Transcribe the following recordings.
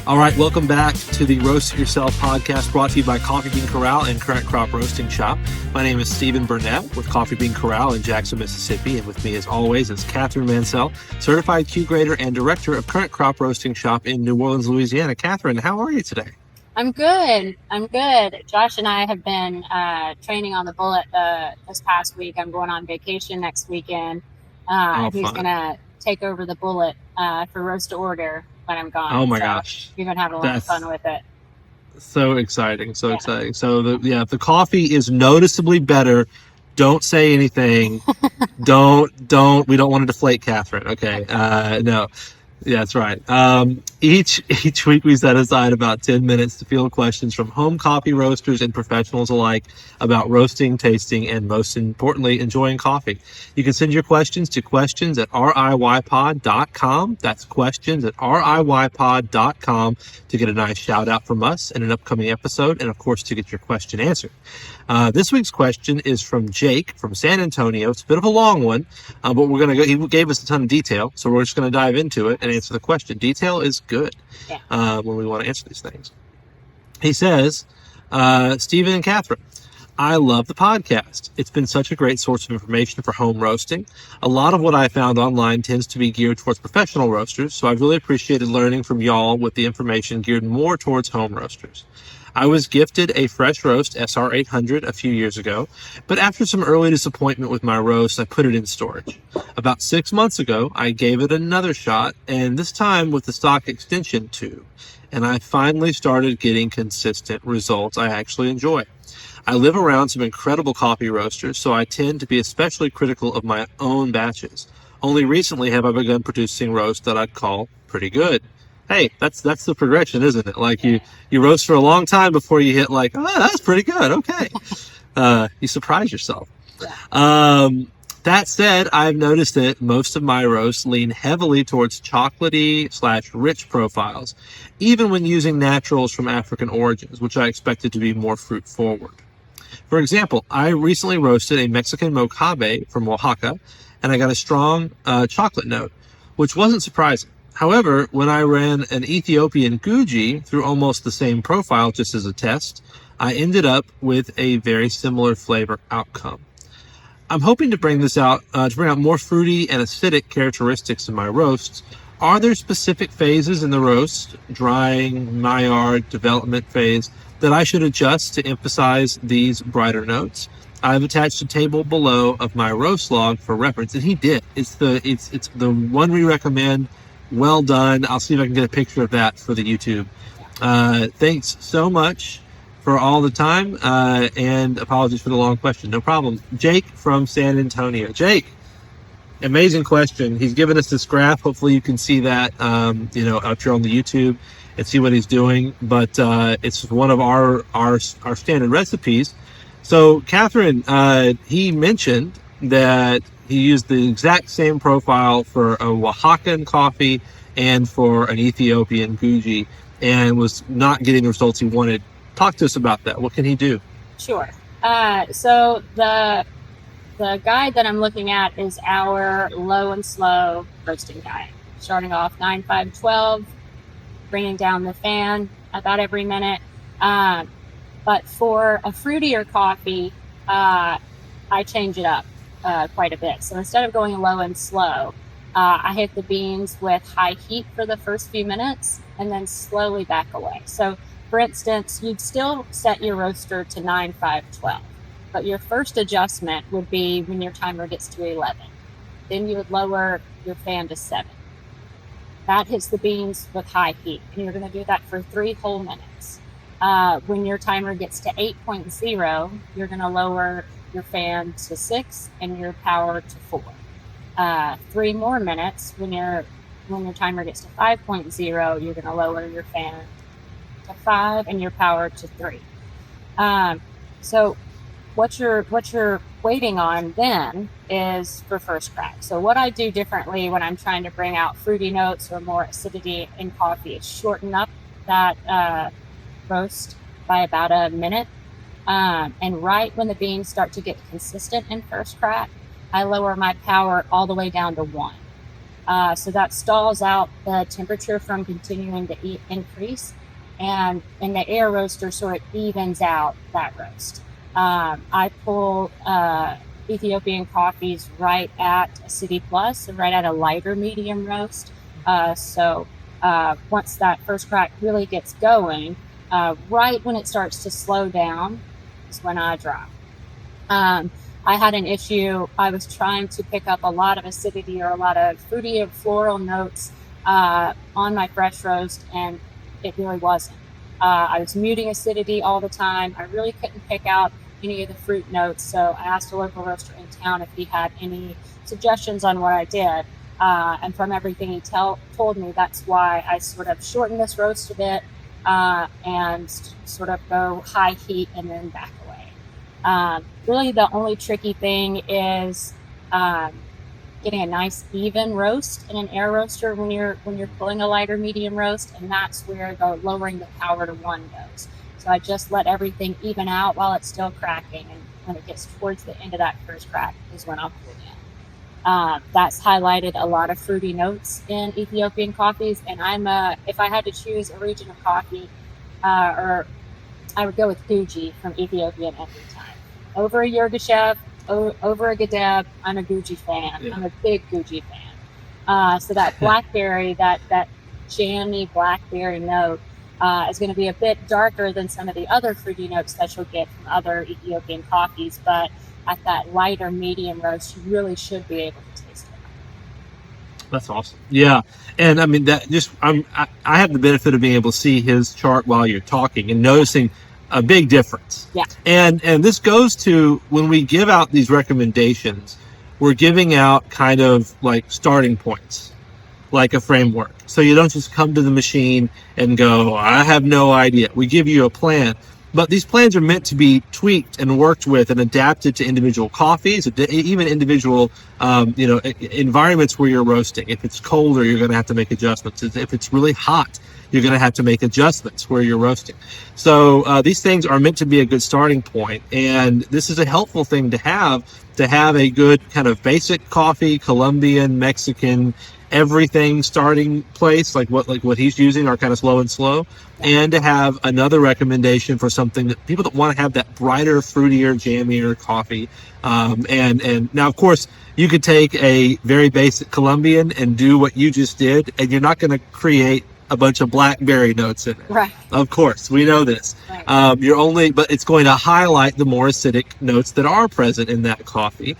All right, welcome back to the Roast It Yourself podcast brought to you by Coffee Bean Corral and Current Crop Roasting Shop. My name is Stephen Burnett with Coffee Bean Corral in Jackson, Mississippi, and with me as always is Catherine Mansell, Certified Q Grader and Director of Current Crop Roasting Shop in New Orleans, Louisiana. Catherine, how are you today? I'm good. Josh and I have been training on the bullet this past week. I'm going on vacation next weekend. He's going to take over the bullet for roast to order when I'm gone. Oh my gosh. We've been having a lot of fun with it. So exciting. Exciting. So if the coffee is noticeably better, don't say anything. We don't want to deflate Catherine. Okay. No. Yeah, that's right. Each week we set aside about 10 minutes to field questions from home coffee roasters and professionals alike about roasting, tasting, and most importantly, enjoying coffee. You can send your questions to questions@riypod.com. That's questions@riypod.com to get a nice shout out from us in an upcoming episode, and of course to get your question answered. This week's question is from Jake from San Antonio. It's a bit of a long one, but he gave us a ton of detail, so we're just going to dive into it and answer the question. Detail is good when we want to answer these things. He says, Stephen and Catherine, I love the podcast. It's been such a great source of information for home roasting. A lot of what I found online tends to be geared towards professional roasters, so I've really appreciated learning from y'all with the information geared more towards home roasters. I was gifted a Fresh Roast SR800 a few years ago, but after some early disappointment with my roast, I put it in storage. About 6 months ago, I gave it another shot, and this time with the stock extension tube, and I finally started getting consistent results I actually enjoy. I live around some incredible coffee roasters, so I tend to be especially critical of my own batches. Only recently have I begun producing roasts that I'd call pretty good. Hey, that's the progression, isn't it? Like you roast for a long time before you hit like, oh, that's pretty good. Okay. You surprise yourself. That said, I've noticed that most of my roasts lean heavily towards chocolatey/rich profiles, even when using naturals from African origins, which I expected to be more fruit forward. For example, I recently roasted a Mexican mojave from Oaxaca, and I got a strong chocolate note, which wasn't surprising. However, when I ran an Ethiopian Guji through almost the same profile just as a test, I ended up with a very similar flavor outcome. I'm hoping to bring out more fruity and acidic characteristics in my roasts. Are there specific phases in the roast, drying, Maillard, development phase, that I should adjust to emphasize these brighter notes? I've attached a table below of my roast log for reference, and he did. It's the one we recommend. Well done. I'll see if I can get a picture of that for the YouTube. Thanks so much for all the time, and apologies for the long question. No problem. Jake from San Antonio. Jake, amazing question. He's given us this graph. Hopefully you can see that, up here on the YouTube and see what he's doing. But it's one of our standard recipes. So Catherine, he mentioned that he used the exact same profile for a Oaxacan coffee and for an Ethiopian Guji, and was not getting the results he wanted. Talk to us about that. What can he do? Sure. So the guide that I'm looking at is our low and slow roasting guide, starting off 9-5-12, bringing down the fan about every minute. But for a fruitier coffee, I change it up quite a bit. So instead of going low and slow, I hit the beans with high heat for the first few minutes and then slowly back away. So for instance, you'd still set your roaster to 9-5-12, but your first adjustment would be when your timer gets to 11. Then you would lower your fan to 7. That hits the beans with high heat, and you're going to do that for 3 whole minutes. When your timer gets to 8.0, you're going to lower your fan to 6 and your power to 4. 3 more minutes. When your timer gets to 5.0, you're going to lower your fan to 5 and your power to 3. So what you're waiting on then is for first crack. So what I do differently when I'm trying to bring out fruity notes or more acidity in coffee is shorten up that roast by about a minute. And right when the beans start to get consistent in first crack, I lower my power all the way down to 1. So that stalls out the temperature from continuing to increase, and in the air roaster sort of evens out that roast. I pull Ethiopian coffees right at acidity plus, so right at a lighter medium roast. So once that first crack really gets going, right when it starts to slow down is when I drop. I had an issue. I was trying to pick up a lot of acidity or a lot of fruity and floral notes on my fresh roast, and it really wasn't. I was muting acidity all the time. I really couldn't pick out any of the fruit notes, so I asked a local roaster in town if he had any suggestions on what I did. And from everything he told me, that's why I sort of shortened this roast a bit and sort of go high heat and then back away. Really, the only tricky thing is getting a nice even roast in an air roaster when you're pulling a lighter medium roast, and that's where the lowering the power to 1 goes. So I just let everything even out while it's still cracking, and when it gets towards the end of that first crack is when I'll pull it in. That's highlighted a lot of fruity notes in Ethiopian coffees, and if I had to choose a region of coffee, or I would go with Guji from Ethiopian every time. Over a Yirgacheffe, over a Gadeb, I'm a Guji fan. Yeah. I'm a big Guji fan. So that blackberry, that jammy blackberry note is going to be a bit darker than some of the other fruity notes that you'll get from other Ethiopian coffees, but at that lighter medium roast, you really should be able to taste it. That's awesome. Yeah. And I mean, I have the benefit of being able to see his chart while you're talking and noticing a big difference. Yeah. And this goes to when we give out these recommendations, we're giving out kind of like starting points, like a framework. So you don't just come to the machine and go, I have no idea. We give you a plan. But these plans are meant to be tweaked and worked with and adapted to individual coffees, even individual, environments where you're roasting. If it's colder, you're going to have to make adjustments. If it's really hot, you're going to have to make adjustments where you're roasting. So these things are meant to be a good starting point, and this is a helpful thing to have a good kind of basic coffee, Colombian, Mexican, everything starting place, like what he's using, are kind of slow, and to have another recommendation for something that people that want to have that brighter, fruitier, jammier coffee. And now, of course, you could take a very basic Colombian and do what you just did, and you're not going to create a bunch of blackberry notes in it. Right. Of course, we know this. Right. But it's going to highlight the more acidic notes that are present in that coffee,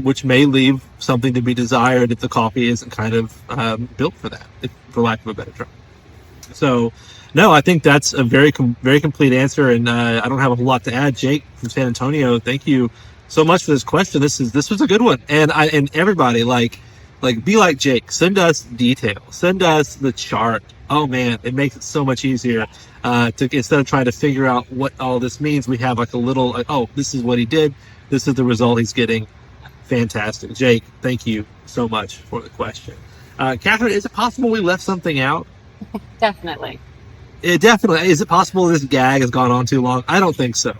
which may leave something to be desired if the coffee isn't kind of built for that, for lack of a better term. So, no, I think that's a very complete answer, and I don't have a whole lot to add. Jake from San Antonio, thank you so much for this question. This was a good one, and everybody like be like Jake. Send us details. Send us the chart. Oh man, it makes it so much easier to instead of trying to figure out what all this means. We have like a little this is what he did. This is the result he's getting. Fantastic, Jake. Thank you so much for the question. Catherine, is it possible we left something out? Definitely. Definitely. Is it possible this gag has gone on too long? I don't think so.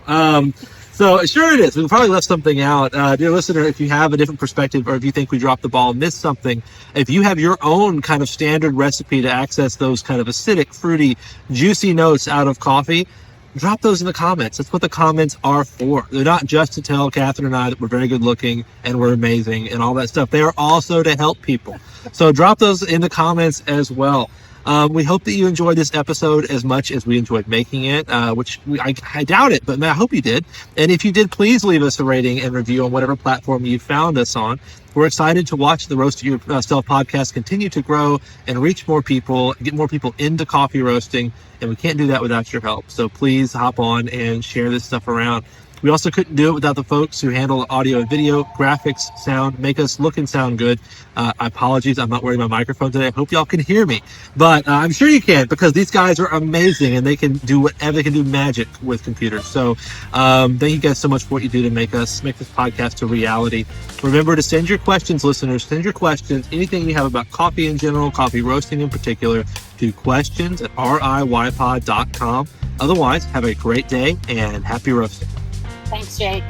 So sure it is. We probably left something out. Dear listener, if you have a different perspective or if you think we dropped the ball and missed something, if you have your own kind of standard recipe to access those kind of acidic, fruity, juicy notes out of coffee, drop those in the comments. That's what the comments are for. They're not just to tell Catherine and I that we're very good looking and we're amazing and all that stuff. They are also to help people. So drop those in the comments as well. We hope that you enjoyed this episode as much as we enjoyed making it, which I doubt it, but I hope you did. And if you did, please leave us a rating and review on whatever platform you found us on. We're excited to watch the Roast Yourself podcast continue to grow and reach more people, get more people into coffee roasting, and we can't do that without your help. So please hop on and share this stuff around. We also couldn't do it without the folks who handle audio and video, graphics, sound, make us look and sound good. Apologies, I'm not wearing my microphone today. I hope y'all can hear me. But I'm sure you can, because these guys are amazing and they can do whatever. They can do magic with computers. So thank you guys so much for what you do to make this podcast a reality. Remember to send your questions, listeners. Send your questions, anything you have about coffee in general, coffee roasting in particular, to questions@riypod.com. Otherwise, have a great day and happy roasting. Thanks, Jake.